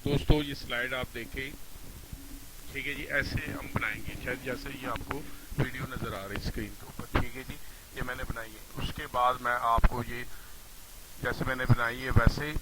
दोस्तों ये स्लाइड आप देखें। ठीक है जी, ऐसे हम बनाएंगे शायद जैसे ये आपको वीडियो नज़र आ रही है स्क्रीन के ऊपर। ठीक है जी, ये मैंने बनाई है। उसके बाद मैं आपको ये जैसे मैंने बनाई है वैसे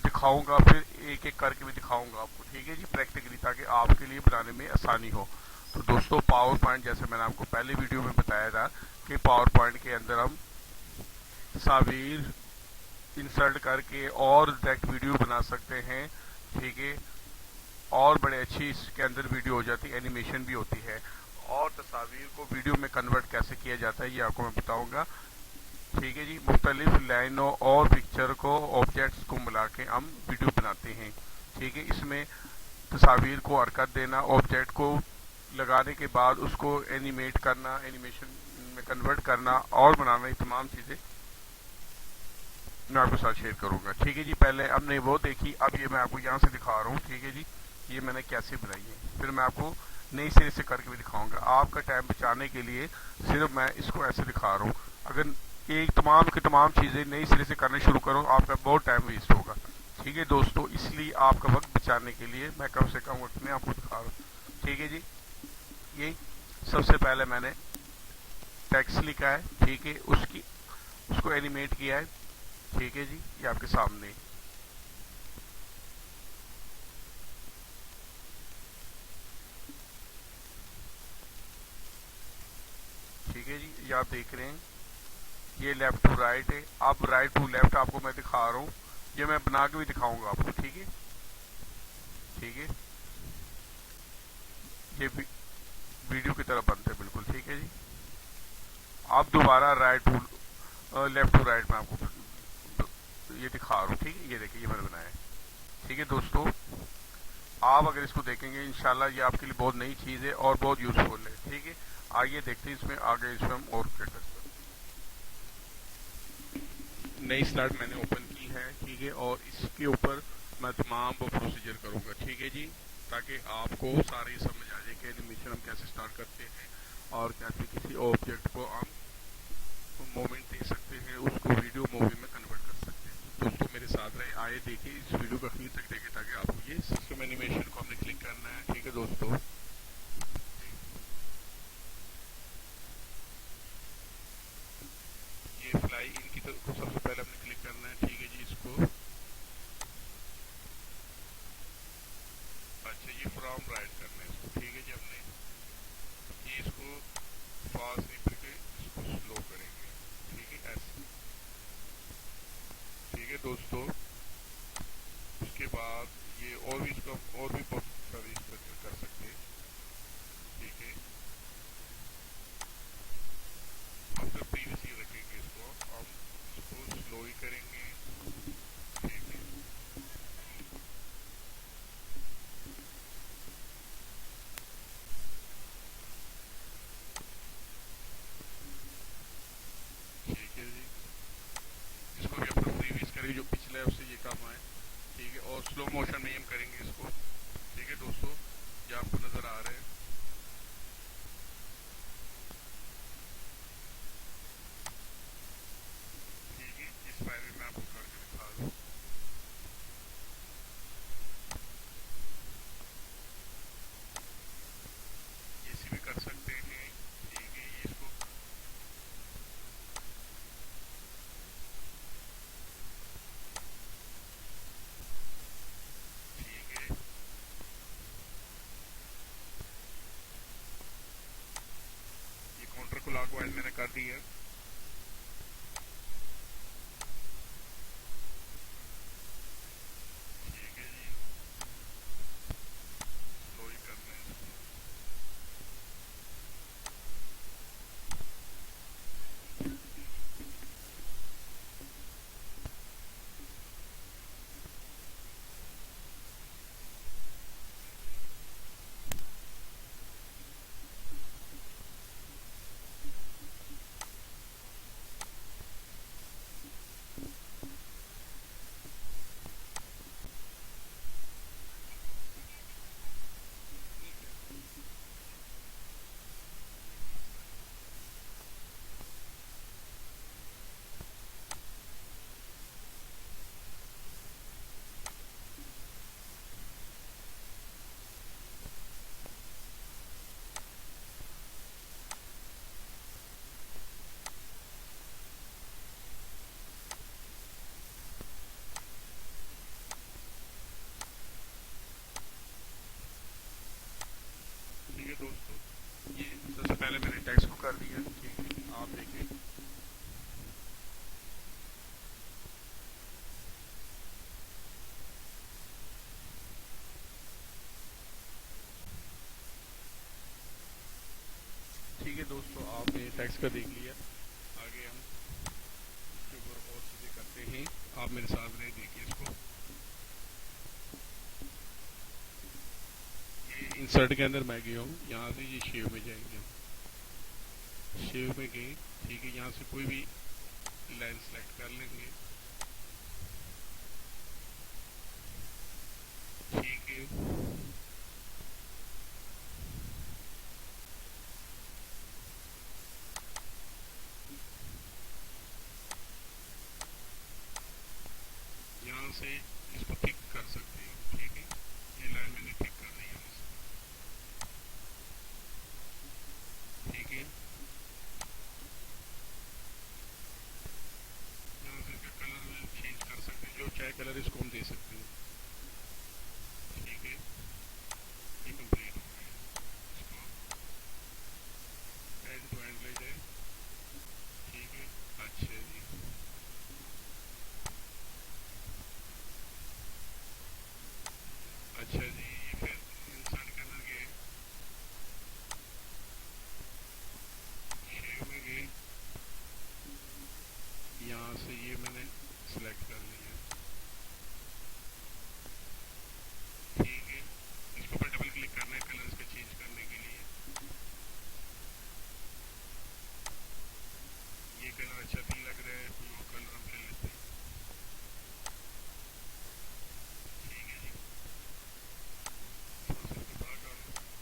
दिखाऊंगा, फिर एक एक करके भी दिखाऊंगा आपको। ठीक है जी, प्रैक्टिकली, ताकि आपके लिए बनाने में आसानी हो। तो दोस्तों पावर पॉइंट, जैसे मैंने आपको पहले वीडियो में बताया था कि पावर पॉइंट के अंदर हम तस्वीर इंसर्ट करके और डायरेक्ट वीडियो बना सकते हैं। ठीक है, और बड़े अच्छी इसके अंदर वीडियो हो जाती है, एनिमेशन भी होती है। और तस्वीर को वीडियो में कन्वर्ट कैसे किया जाता है ये आपको मैं बताऊंगा। ठीक है जी, मुख्तलिफ लाइनों और पिक्चर को, ऑब्जेक्ट्स को मिला के हम वीडियो बनाते हैं। ठीक है, इसमें तस्वीर को हरकत देना, ऑब्जेक्ट को लगाने के बाद उसको एनिमेट करना, एनिमेशन में कन्वर्ट करना और बनाना, ये तमाम चीज़ें मैं आपके साथ शेयर करूंगा। ठीक है जी, पहले हमने वो देखी, अब ये मैं आपको यहाँ से दिखा रहा हूँ। ठीक है जी, ये मैंने कैसे बनाई है, फिर मैं आपको नई सिरे से करके भी दिखाऊंगा। आपका टाइम बचाने के लिए सिर्फ मैं इसको ऐसे दिखा रहा हूँ। अगर एक तमाम की तमाम चीज़ें नई सिरे से करना शुरू करो, आपका बहुत टाइम वेस्ट होगा। ठीक है दोस्तों, इसलिए आपका वक्त बचाने के लिए मैं कम से कम वक्त में आपको दिखा रहा हूँ। ठीक है जी, ये सबसे पहले मैंने टेक्स्ट लिखा है। ठीक है, उसको एनिमेट किया है। ठीक है जी, ये आपके सामने। ठीक है जी, ये आप देख रहे हैं, ये लेफ्ट टू राइट है। अब राइट टू लेफ्ट आपको मैं दिखा रहा हूँ, ये मैं बना के भी दिखाऊंगा आपको। ठीक है, ठीक है, ये वीडियो की तरह बनते हैं बिल्कुल। ठीक है जी, अब दोबारा right to left to right में आपको ये दिखा रहा हूँ। ठीक है, ये देखिए, ये मैंने बनाया है। ठीक है दोस्तों, आप अगर इसको देखेंगे इंशाल्लाह ये आपके लिए बहुत नई चीज़ है और बहुत यूजफुल है। ठीक है, आइए देखते हैं इसमें आगे, इसमें हम और क्या कर सकते हैं। नई स्लाइड मैंने ओपन की है। ठीक है, और इसके ऊपर मैं तमाम वो प्रोसीजर करूंगा। ठीक है जी, ताकि आपको सारी समझ आ जाए कि एनिमेशन हम कैसे स्टार्ट करते हैं और कैसे किसी ऑब्जेक्ट को हम मोमेंट दे सकते हैं, उसको वीडियो मूवी में कन्वर्ट कर सकते हैं। तो दोस्तों मेरे साथ रहे, आए देखिए इस वीडियो को आखिर तक देखें, ताकि आपको ये सिस्टम एनिमेशन को हमने क्लिक करना है। ठीक है दोस्तों, ये फ्लाई इनकी तरफ को सबसे पहले हमने क्लिक करना है। ठीक है जी, इसको अच्छा ये फ्रॉम राइट करना है इसको। ठीक है जी, हमने ये इसको फास्ट नहीं करके इसको स्लो करेंगे। ठीक है, ऐसे। ठीक है दोस्तों, उसके बाद ये और भी इसको और भी बहुत सारी कर सकते हैं। ठीक है, हम जब प्रीवियस ही रखेंगे इसको, हम इसको स्लो ही करेंगे। ठीक है, ठीक है जी, इसको भी अपना प्रीवियस करेंगे, जो पिछला है उससे ये काम आए। ठीक है, और स्लो मोशन में ही हम करेंगे इसको। ठीक है दोस्तों, ये आपको नजर आ रहा है। ठीक है, इस फाइल में आपको करके दिखा दूँ। ये सी भी कर सकते हैं। ठीक है, ये इसको ठीक है, ये काउंटर को लॉकवाइज मैंने कर दिया है। ठीक है जी, स्लो ही करना है इसको। टेक्स्ट का देख लिया। आगे हम इसके ऊपर और चीज़ें करते हैं। आप मेरे साथ रहे, देखिए इसको। ये इंसर्ट के अंदर मैं गया हूँ, यहाँ से ये शेव में जाएंगे हम। शेव में गए, ठीक है। यहाँ से कोई भी लाइन सेलेक्ट कर लेंगे, ठीक है। यहाँ से इसको टिक कर सकते हो, ठीक है। ये लाइन मैंने टिक कर दी यहाँ से, ठीक है। यहाँ से इसका कलर चेंज कर सकते हैं, जो चाहे कलर इसको हम दे सकते हैं, ठीक है। ये कंप्लीट हो गया। इसको एंड टू एंड ले जाए, ठीक है। अच्छा जी, अच्छा जी। ये फिर इंसर्ट के अंदर गए, शेव में गए, यहाँ से ये मैंने सिलेक्ट कर लिया, ठीक है। इसके ऊपर डबल क्लिक करना है कलर इसका चेंज करने के लिए। ये कलर अच्छा नहीं लग रहा है, कोई और कलर हम ले लेते हैं, ठीक है जी। थोड़ा सा इसको बड़ा कर लो,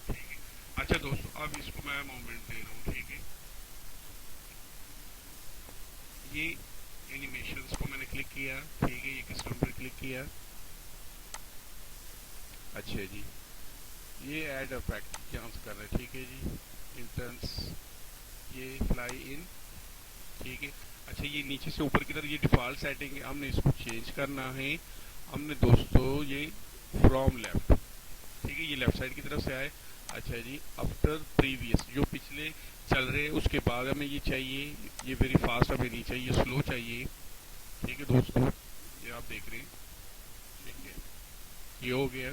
ठीक है। अच्छा दोस्तों, अब इसको मैं मूवमेंट दे रहा हूँ, ठीक है। ये एनिमेशंस को मैंने क्लिक किया, ठीक है। ये कस्टम पर क्लिक किया, अच्छा जी। ये ऐड इफेक्ट यहाँ से कर रहे हैं, ठीक है जी। इंटेंस, ये फ्लाई इन, ठीक है। अच्छा, ये नीचे से ऊपर की तरफ ये डिफ़ॉल्ट सेटिंग है, हमने इसको चेंज करना है। हमने दोस्तों ये फ्रॉम लेफ्ट, ठीक है, ये लेफ्ट साइड की तरफ से आए। अच्छा जी, आफ्टर प्रीवियस, जो पिछले चल रहे हैं उसके बाद हमें ये चाहिए। ये वेरी फास्ट हमें नहीं चाहिए, स्लो चाहिए, ठीक है दोस्तों। ये आप देख रहे हैं, ठीक है। ये हो गया।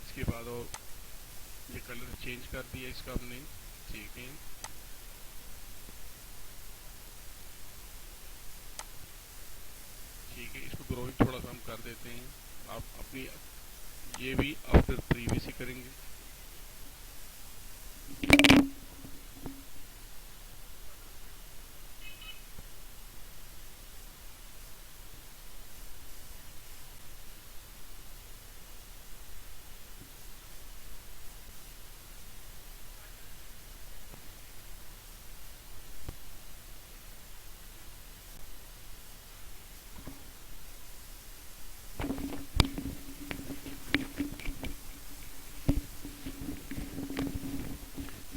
इसके बाद और ये कलर चेंज कर दिया इसका हमने, ठीक है। ठीक है, इसको ग्रोइंग थोड़ा सा हम कर देते हैं। आप अपनी ये भी आफ्टर प्रीवियस ही करेंगे।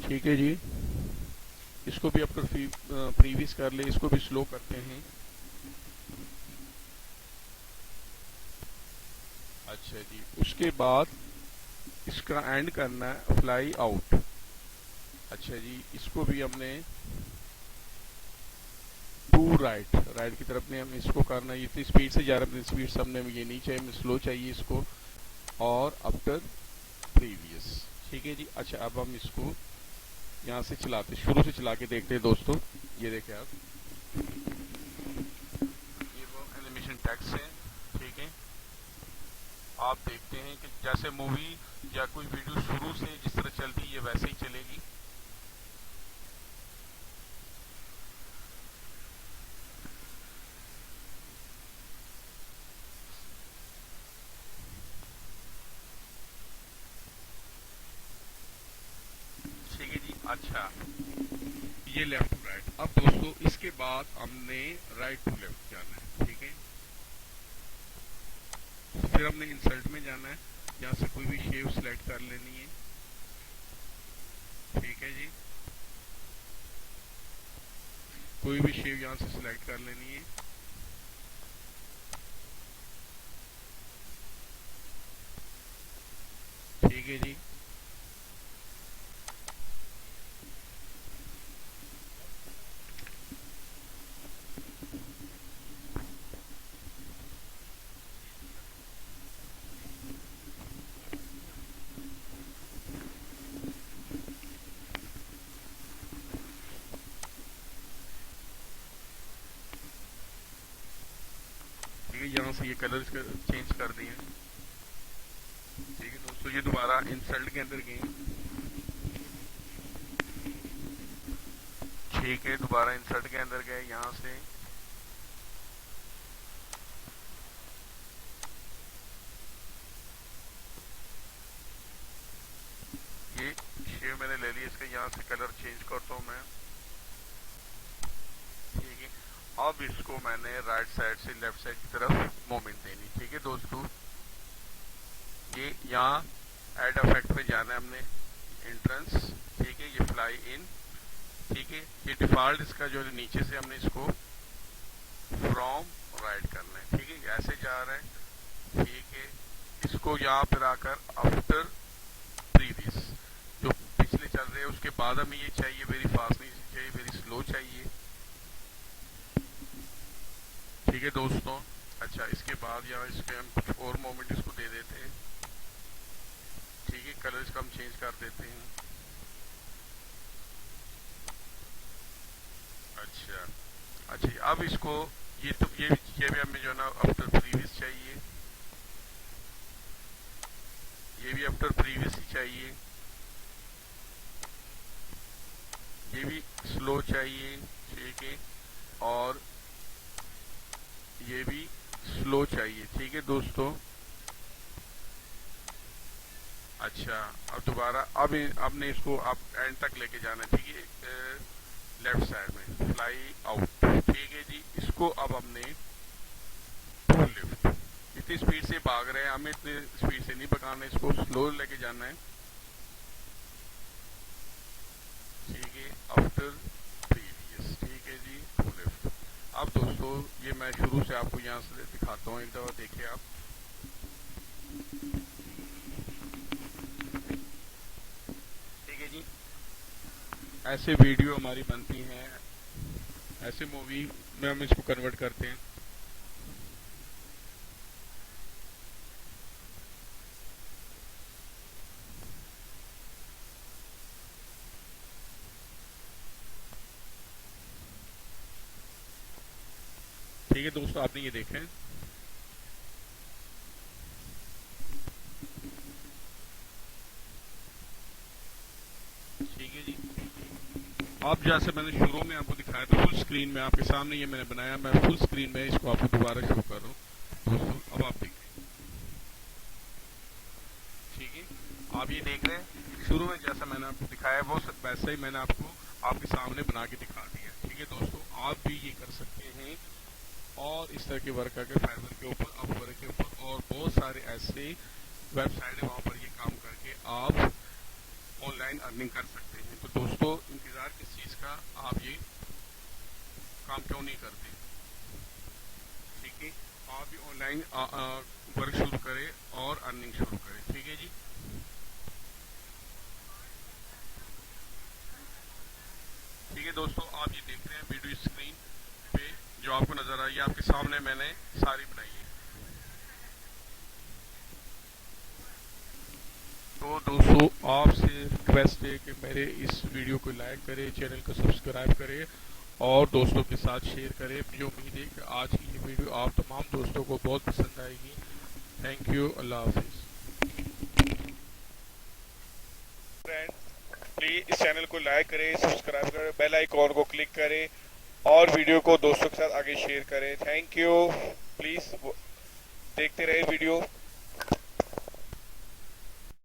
ठीक है जी, इसको भी आफ्टर प्रीवियस कर ले, इसको भी स्लो करते हैं। अच्छा जी, उसके बाद इसका एंड करना है फ्लाई आउट। अच्छा जी, इसको भी हमने टू राइट, राइट की तरफ में हम इसको करना है। इतनी स्पीड से जा रहा है, इतनी स्पीड से हमने ये नहीं चाहिए, हमें स्लो चाहिए इसको। और आफ्टर प्रीवियस, ठीक है जी। अच्छा, अब हम इसको यहाँ से चलाते, शुरू से चला के देखते हैं दोस्तों। ये देखें आप, ये वो एनिमेशन टेक्स्ट है, ठीक है। आप देखते हैं कि जैसे मूवी या कोई वीडियो शुरू से जिस तरह चलती है ये वैसे ही चलेगी। ठीक है जी। अच्छा, ये लेफ्ट टू राइट। अब दोस्तों इसके बाद हमने राइट टू लेफ्ट जाना है, ठीक है। फिर हमने इंसर्ट में जाना है, यहाँ से कोई भी शेव सिलेक्ट कर लेनी है, ठीक है जी। कोई भी शेव यहाँ से सिलेक्ट कर लेनी है, ठीक है जी। यहाँ से ये कलर चेंज कर दिए। ठीक है दोस्तों, ये दोबारा इंसर्ट के अंदर गए। ठीक है, दोबारा इंसर्ट के अंदर गए, यहाँ से ये शेव मैंने ले लिया, इसका यहाँ से कलर चेंज करता हूँ मैं। ठीक है, अब इसको मैंने राइट साइड से लेफ्ट साइड की तरफ मूवमेंट देनी। ठीक है दोस्तों, ये यहाँ ऐड इफेक्ट पे जाना है हमने, एंट्रेंस। ठीक है, ये फ्लाई इन। ठीक है, ये डिफॉल्ट इसका जो है नीचे से हमने इसको फ्रॉम राइट करना है। ठीक है, ऐसे जा रहा है। ठीक है, इसको यहाँ पर आकर आफ्टर प्रीवियस जो पिछले चल रहे हैं उसके बाद हमें ये चाहिए, वेरी फास्ट नहीं चाहिए, वेरी स्लो चाहिए। ठीक है दोस्तों, अच्छा इसके बाद यहाँ इसके हम कुछ और मोमेंट इसको दे देते हैं। ठीक है, कलर इसका हम चेंज कर देते हैं। अच्छा अब इसको ये तो ये भी हमें जो है ना आफ्टर प्रीवियस चाहिए, ये भी आफ्टर प्रीवियस ही चाहिए, ये भी स्लो चाहिए। ठीक है, और ये भी स्लो चाहिए। ठीक है दोस्तों, अच्छा अब दोबारा अब ने इसको आप एंड तक लेके जाना है। ठीक है, लेफ्ट साइड में फ्लाई आउट। ठीक है जी, इसको अब हमने टू लिफ्ट, इतनी स्पीड से भाग रहे हैं, हमें इतनी स्पीड से नहीं पकड़ना, इसको स्लो लेके जाना है। ठीक है, आफ्टर प्रीवियस। ठीक है जी, टू लिफ्ट। अब दोस्तों ये मैं शुरू से आपको यहाँ से दिखाता हूँ, एक दफा देखिए आप। ठीक है जी, ऐसे वीडियो हमारी बनती हैं, ऐसे मूवी में हम इसको कन्वर्ट करते हैं। ठीक है दोस्तों, आपने ये देखा है। ठीक है जी, अब जैसे मैंने शुरू में आपको दिखाया था फुल स्क्रीन में आपके सामने ये मैंने बनाया, मैं फुल स्क्रीन में इसको आपको दोबारा शुरू कर रहा हूँ दोस्तों। अब आप देखें। ठीक है, आप ये देख रहे हैं, शुरू में जैसा मैंने आपको दिखाया वो वैसे ही मैंने आपको आपके सामने बना के दिखा दिया। ठीक है दोस्तों, आप भी ये कर सकते हैं और इस तरह के वर्क करके फाइवर के ऊपर, अपवर्क के ऊपर और बहुत सारे ऐसे वेबसाइट है वहाँ पर ये काम करके आप ऑनलाइन अर्निंग कर सकते हैं। तो दोस्तों इंतजार किस चीज़ का, आप ये काम क्यों नहीं करते। ठीक है, आप भी ऑनलाइन वर्क शुरू करें और अर्निंग शुरू करें। ठीक है जी, ठीक है दोस्तों, आप ये देख रहे हैं वीडियो स्क्रीन पे जो आपको नजर आ रही है, आपके सामने मैंने सारी बनाई है। तो दोस्तों आपसे रिक्वेस्ट है कि मेरे इस वीडियो को लाइक करें, चैनल को सब्सक्राइब करें और दोस्तों के साथ शेयर करें। मुझे उम्मीद है कि आज की ये वीडियो आप तमाम दोस्तों को बहुत पसंद आएगी। Thank you, Allah Hafiz. Friends please इस चैनल को लाइक करें, सब्सक्राइब करें, बेल आइकॉन को क्लिक करें और वीडियो को दोस्तों के साथ आगे शेयर करें। थैंक यू, प्लीज देखते रहे वीडियो।